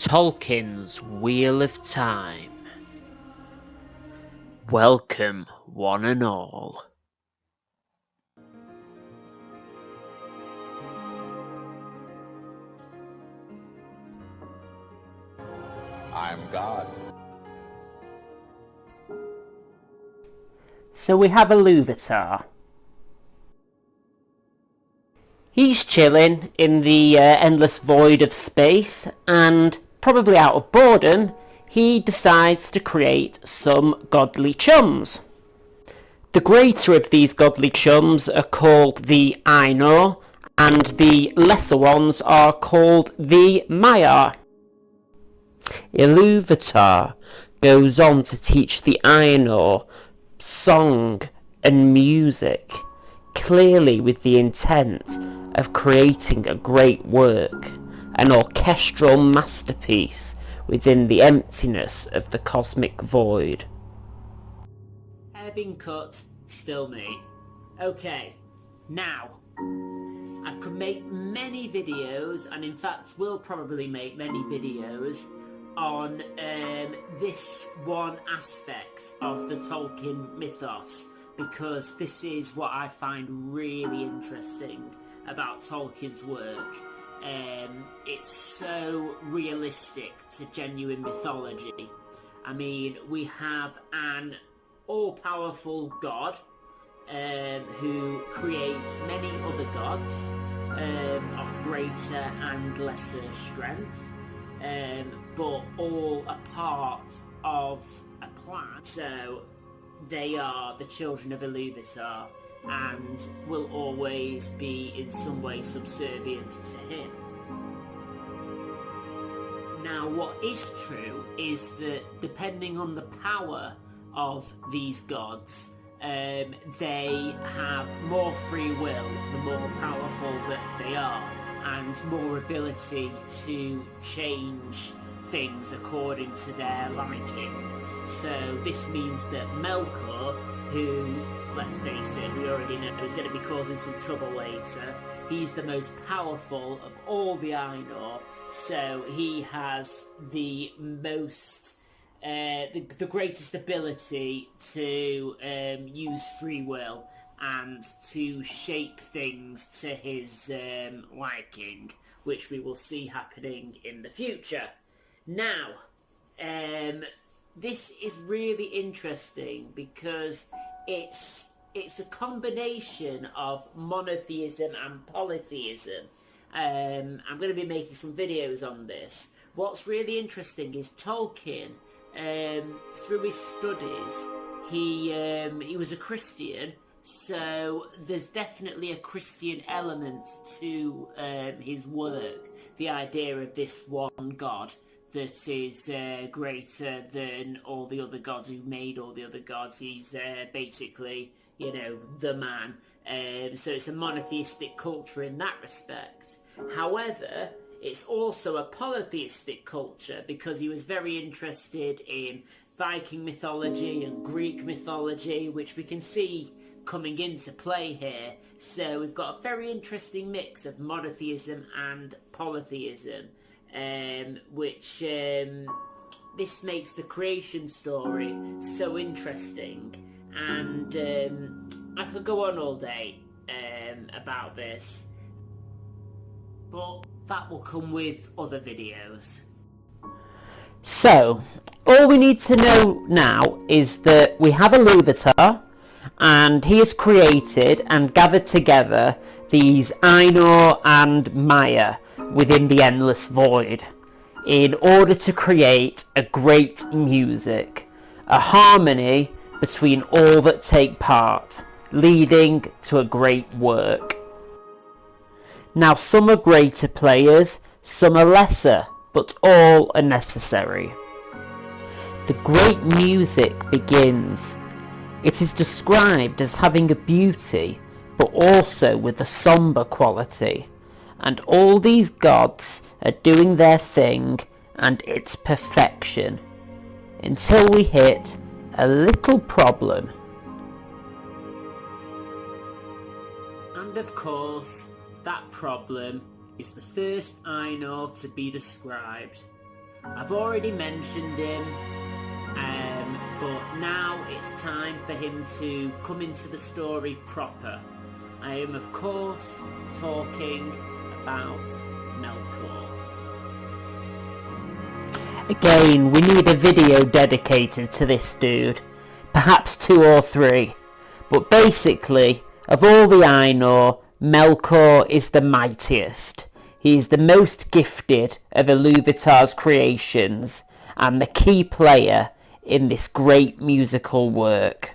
Tolkien's Wheel of Time. Welcome, one and all. I'm God. So we have Iluvatar. He's chilling in the endless void of space, and probably out of boredom, he decides to create some godly chums. The greater of these godly chums are called the Ainur, and the lesser ones are called the Maiar. Iluvatar goes on to teach the Ainur song and music, clearly with the intent of creating a great work, an orchestral masterpiece within the emptiness of the cosmic void. Hair been cut, still me. Okay, now, I could make many videos, and in fact will probably make many videos, on this one aspect of the Tolkien mythos, because this is what I find really interesting about Tolkien's work. It's so realistic to genuine mythology. I mean, we have an all-powerful god who creates many other gods of greater and lesser strength, but all a part of a plan. So they are the children of Iluvatar and will always be in some way subservient to him. Now, what is true is that depending on the power of these gods, they have more free will the more powerful that they are, and more ability to change things according to their liking. So this means that Melkor, who, let's face it, we already know is going to be causing some trouble later, he's the most powerful of all the Ainur, so he has the most the greatest ability to use free will and to shape things to his liking, which we will see happening in the future. Now, this is really interesting because it's a combination of monotheism and polytheism. I'm going to be making some videos on this. What's really interesting is Tolkien, through his studies, he was a Christian, so there's definitely a Christian element to his work. The idea of this one god that is greater than all the other gods, who made all the other gods. He's basically, you know, the man. So it's a monotheistic culture in that respect. However, it's also a polytheistic culture because he was very interested in Viking mythology and Greek mythology, which we can see coming into play here. So we've got a very interesting mix of monotheism and polytheism, which this makes the creation story so interesting. And I could go on all day about this, but that will come with other videos. So, all we need to know now is that we have Iluvatar, and he has created and gathered together these Ainur and Maiar within the endless void in order to create a great music, a harmony between all that take part, leading to a great work. Now, some are greater players, some are lesser, but all are necessary. The great music begins. It is described as having a beauty, but also with a sombre quality. And all these gods are doing their thing, and it's perfection. Until we hit a little problem. And of course, that problem is the first Ainur to be described. I've already mentioned him, but now it's time for him to come into the story proper. I am, of course, talking about Melkor. Again, we need a video dedicated to this dude. Perhaps 2 or 3. But basically, of all the Ainur, Melkor is the mightiest. He is the most gifted of Iluvatar's creations and the key player in this great musical work.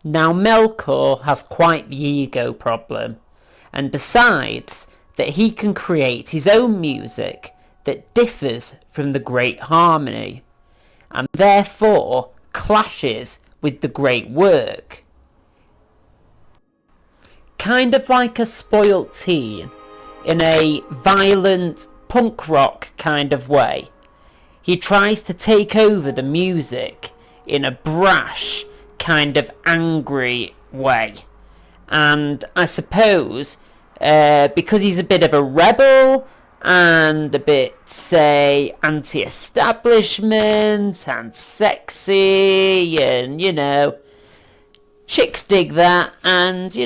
Now Melkor has quite the ego problem and decides that he can create his own music that differs from the great harmony and therefore clashes with the great work. Kind of like a spoilt teen in a violent punk rock kind of way. He tries to take over the music in a brash, kind of angry way. And I suppose, because he's a bit of a rebel and a bit, say, anti-establishment and sexy and, chicks dig that and,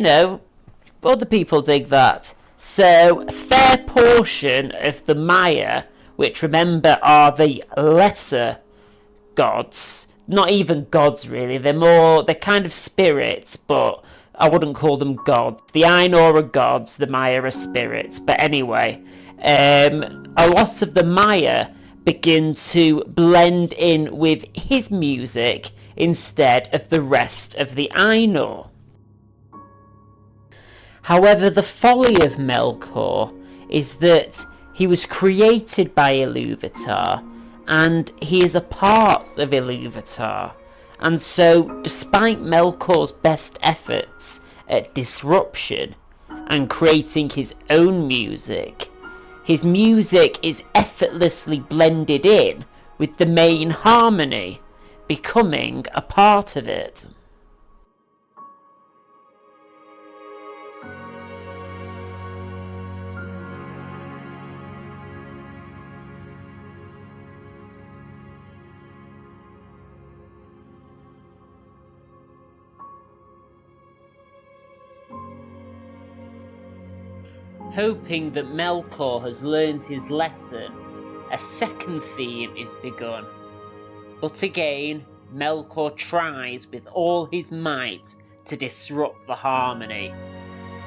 other people dig that. So a fair portion of the Maya, which remember are the lesser gods, not even gods really, they're kind of spirits, but I wouldn't call them gods. The Ainur are gods, the Maya are spirits, but anyway, a lot of the Maya begin to blend in with his music instead of the rest of the Ainur. However, the folly of Melkor is that he was created by Iluvatar and he is a part of Iluvatar, and so despite Melkor's best efforts at disruption and creating his own music, his music is effortlessly blended in with the main harmony, becoming a part of it. Hoping that Melkor has learned his lesson, a second theme is begun. But again, Melkor tries with all his might to disrupt the harmony.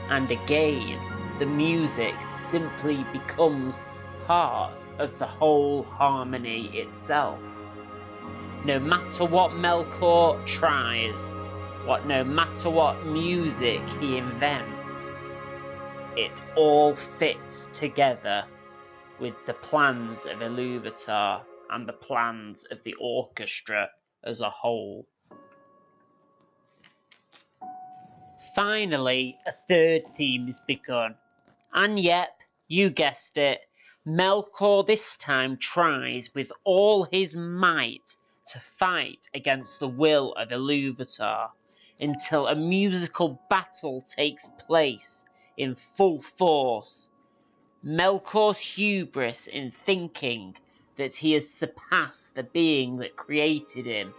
And again, the music simply becomes part of the whole harmony itself. No matter what Melkor tries, no matter what music he invents, it all fits together with the plans of Iluvatar and the plans of the orchestra as a whole. Finally, a third theme is begun. And yep, you guessed it, Melkor this time tries with all his might to fight against the will of Iluvatar until a musical battle takes place in full force. Melkor's hubris in thinking that he has surpassed the being that created him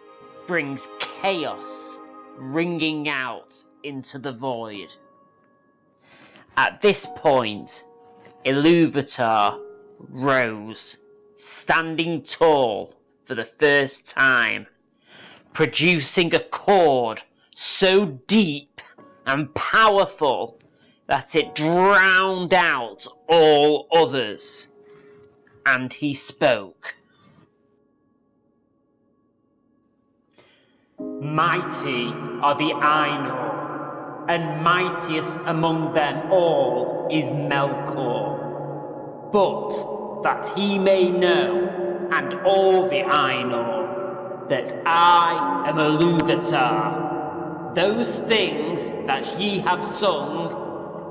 brings chaos ringing out into the void. At this point, Iluvatar rose, standing tall for the first time, producing a chord so deep and powerful that it drowned out all others. And he spoke. Mighty are the Ainur, and mightiest among them all is Melkor. But that he may know, and all the Ainur, that I am Iluvatar, those things that ye have sung,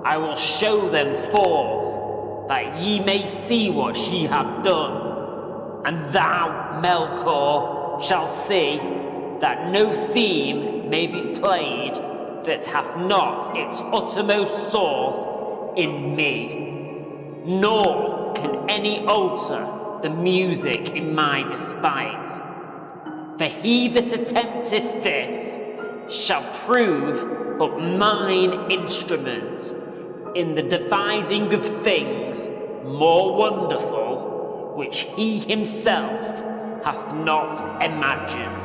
I will show them forth, that ye may see what ye have done. And thou, Melkor, shalt see that no theme may be played that hath not its uttermost source in me. Nor can any altar the music in my despite. For he that attempteth this shall prove but mine instrument in the devising of things more wonderful, which he himself hath not imagined.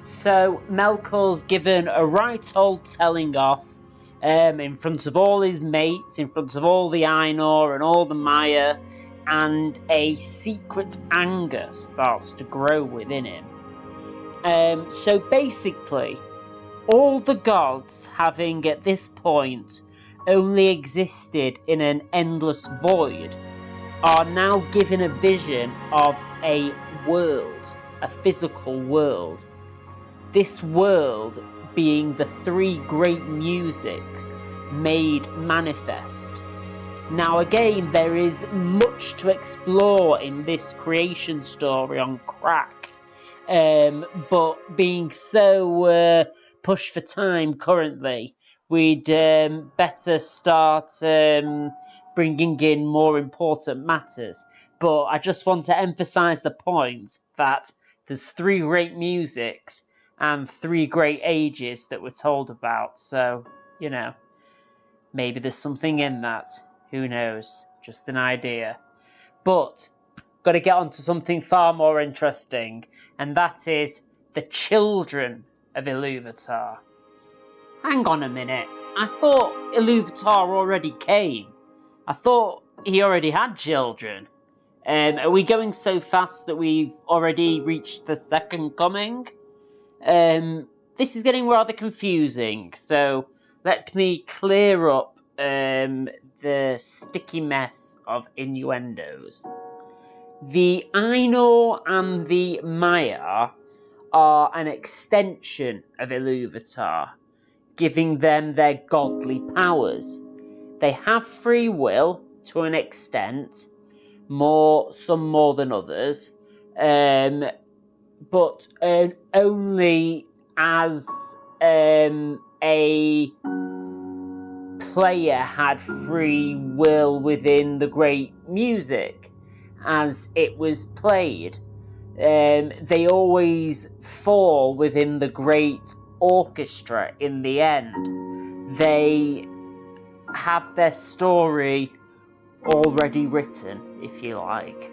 So Melkor's given a right old telling off in front of all his mates, in front of all the Ainur and all the Maya, and a secret anger starts to grow within him. So basically, all the gods, having at this point only existed in an endless void, are now given a vision of a world, a physical world. This world being the three great musics made manifest. Now again, there is much to explore in this creation story on crack, but being so pushed for time currently, we'd better start bringing in more important matters. But I just want to emphasise the point that there's three great musics and three great ages that we're told about, so, you know, maybe there's something in that. Who knows? Just an idea. But, got to get on to something far more interesting, and that is the children of Iluvatar. Hang on a minute. I thought Iluvatar already came. I thought he already had children. Are we going so fast that we've already reached the second coming? This is getting rather confusing, so let me clear up the sticky mess of innuendos. The Ainur and the Maya are an extension of Iluvatar, giving them their godly powers. They have free will to an extent, some more than others, but only as a player had free will within the great music as it was played. They always fall within the great orchestra in the end. They have their story already written, if you like.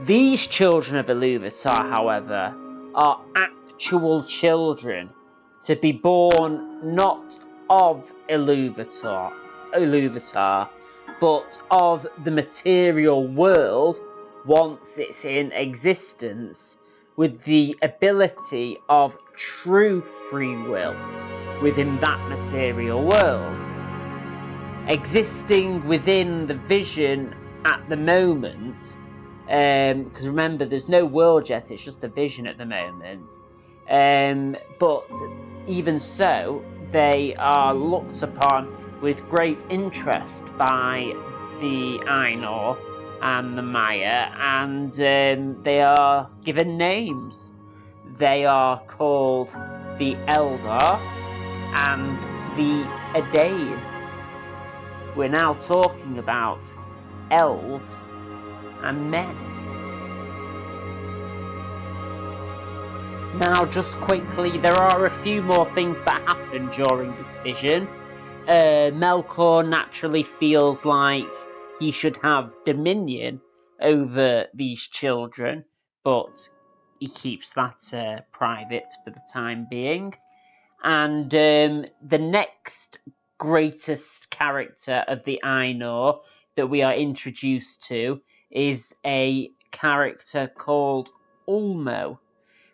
These children of Iluvatar, however, are actual children to be born not of Iluvatar, but of the material world once it's in existence, with the ability of true free will within that material world. Existing within the vision at the moment, because remember, there's no world yet, it's just a vision at the moment. But even so, they are looked upon with great interest by the Ainur and the Maya, and they are given names. They are called the Eldar and the Edain. We're now talking about elves and men. Now, just quickly, there are a few more things that happen during this vision. Melkor naturally feels like he should have dominion over these children, but he keeps that private for the time being. And the next greatest character of the Ainur that we are introduced to is a character called Ulmo,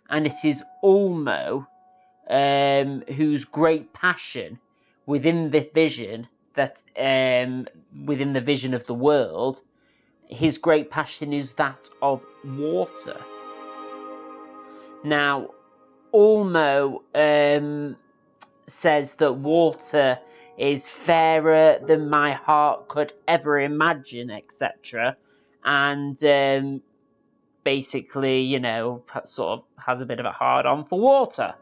and it is Ulmo whose great passion within the vision within the vision of the world, his great passion is that of water. Now, Ulmo says that water is fairer than my heart could ever imagine, etc. And basically, you know, sort of has a bit of a hard-on for water.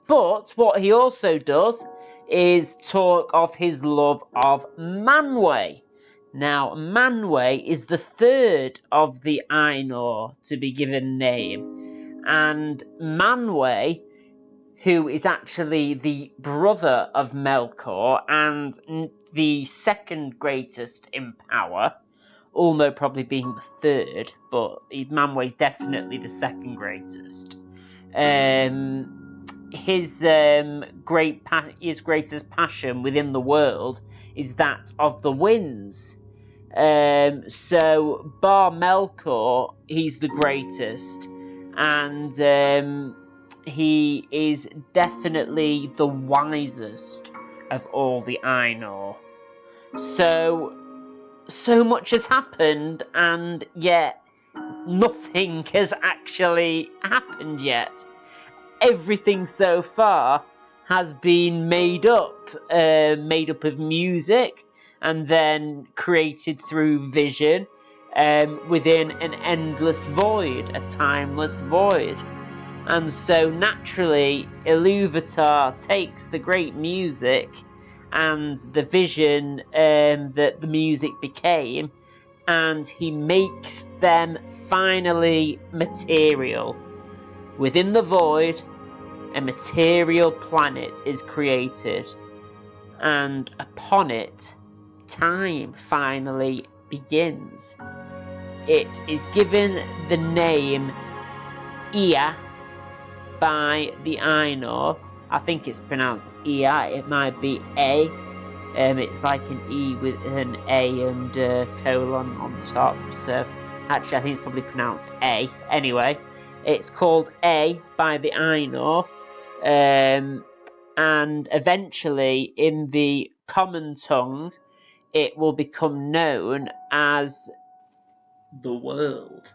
But what he also does is talk of his love of Manwë. Now, Manwë is the third of the Ainur to be given name, and Manwë, who is actually the brother of Melkor and the second greatest in power, Ulmo probably being the third, but Manwë is definitely the second greatest. His greatest passion within the world is that of the winds. So bar Melkor, he's the greatest, and he is definitely the wisest of all the Ainur. So much has happened, and yet nothing has actually happened yet. Everything so far has been made up of music, and then created through vision within an endless void, a timeless void. And so naturally, Ilúvatar takes the great music and the vision that the music became, and he makes them finally material. Within the void, a material planet is created, and upon it, time finally begins. It is given the name Ea by the Ainur. I think it's pronounced Ea, it might be A. It's like an E with an A and a colon on top, so actually I think it's probably pronounced A. Anyway, it's called A by the Ainur, and eventually in the common tongue it will become known as the world.